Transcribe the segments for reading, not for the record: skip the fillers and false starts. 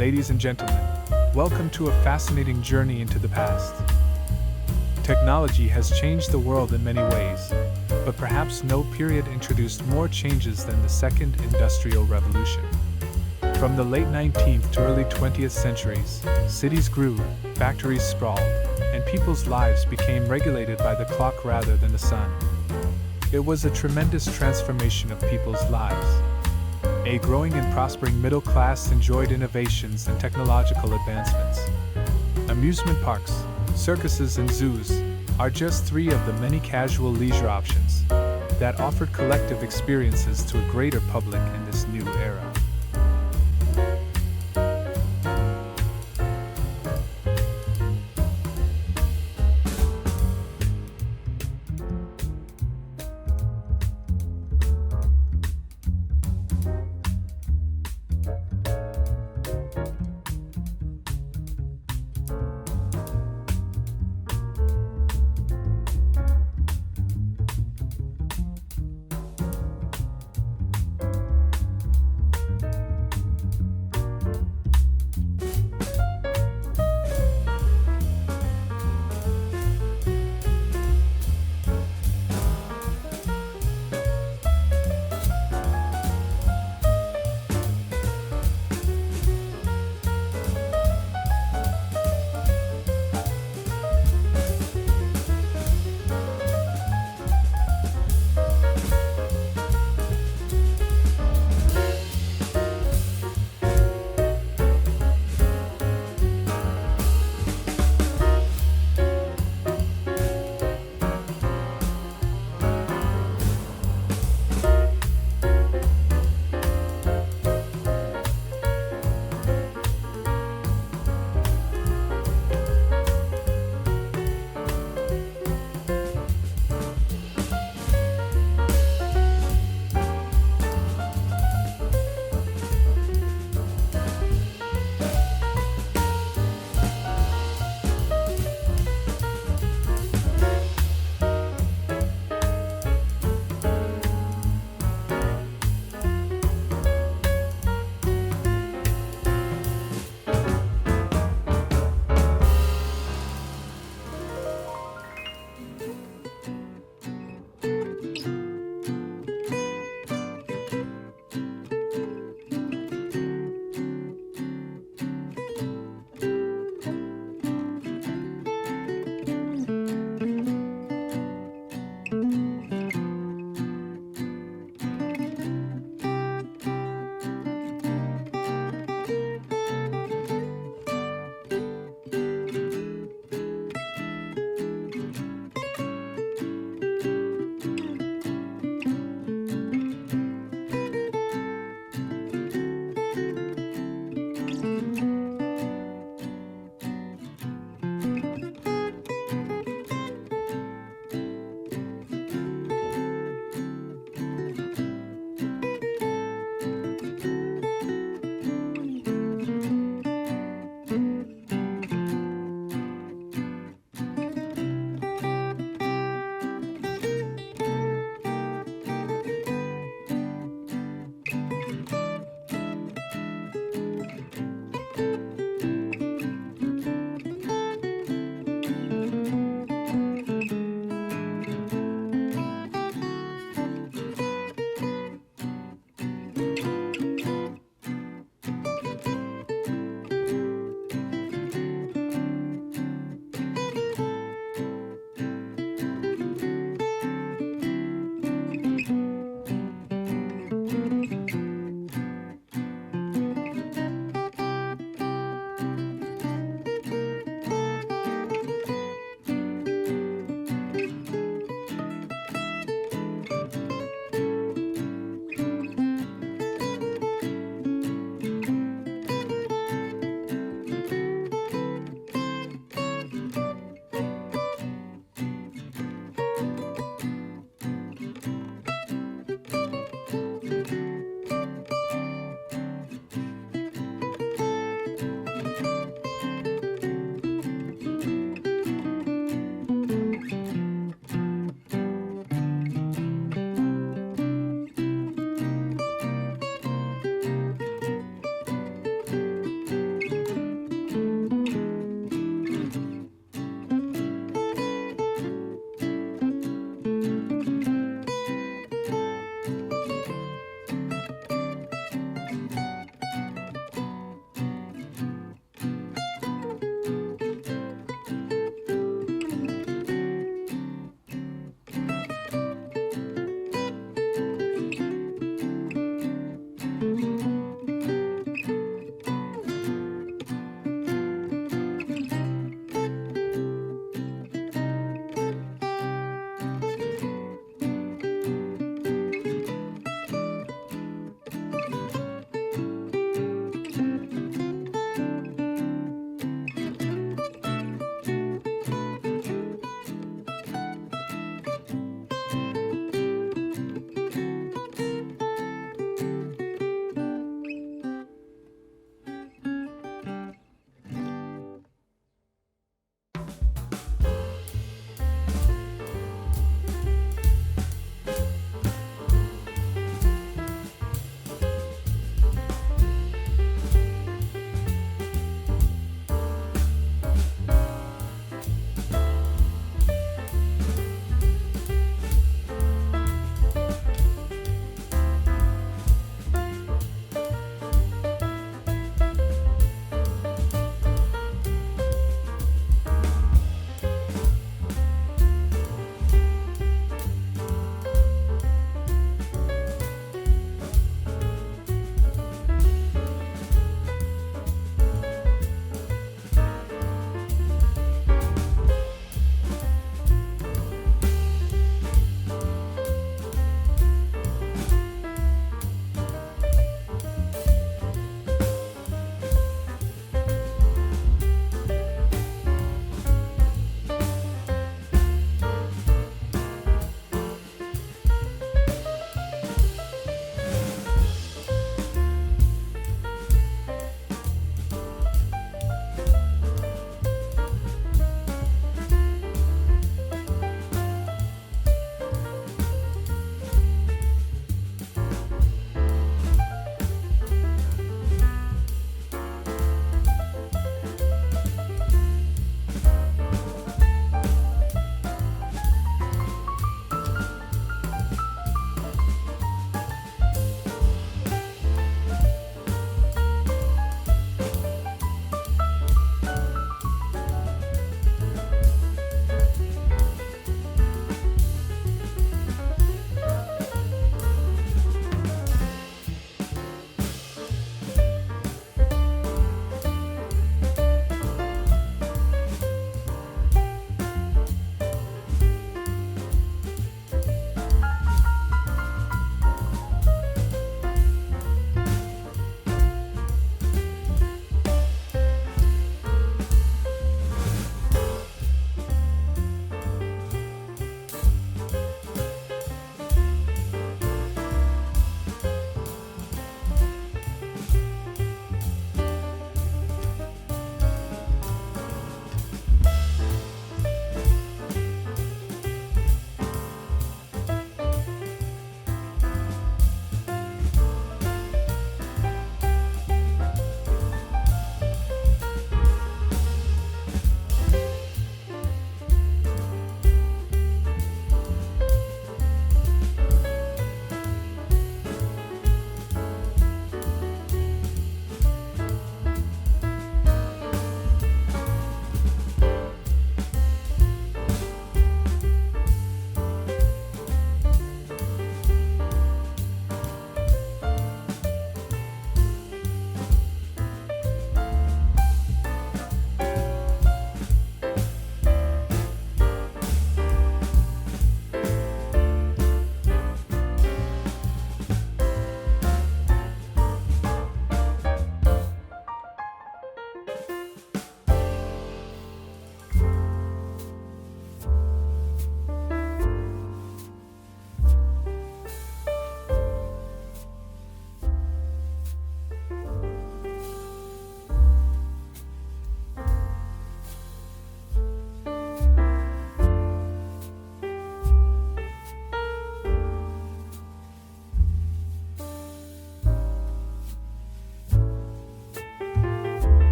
Ladies and gentlemen, welcome to a fascinating journey into the past. Technology has changed the world in many ways, but perhaps no period introduced more changes than the Second Industrial Revolution. From the late 19th to early 20th centuries, cities grew, factories sprawled, and people's lives became regulated by the clock rather than the sun. It was a tremendous transformation of people's lives. A growing and prospering middle class enjoyed innovations and technological advancements. Amusement parks, circuses, and zoos are just three of the many casual leisure options that offered collective experiences to a greater public in this new era.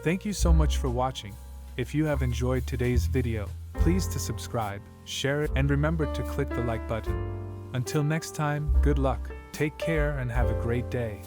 Thank you so much for watching. If you have enjoyed today's video, please to subscribe, share it, and remember to click the like button. Until next time, good luck, take care and have a great day.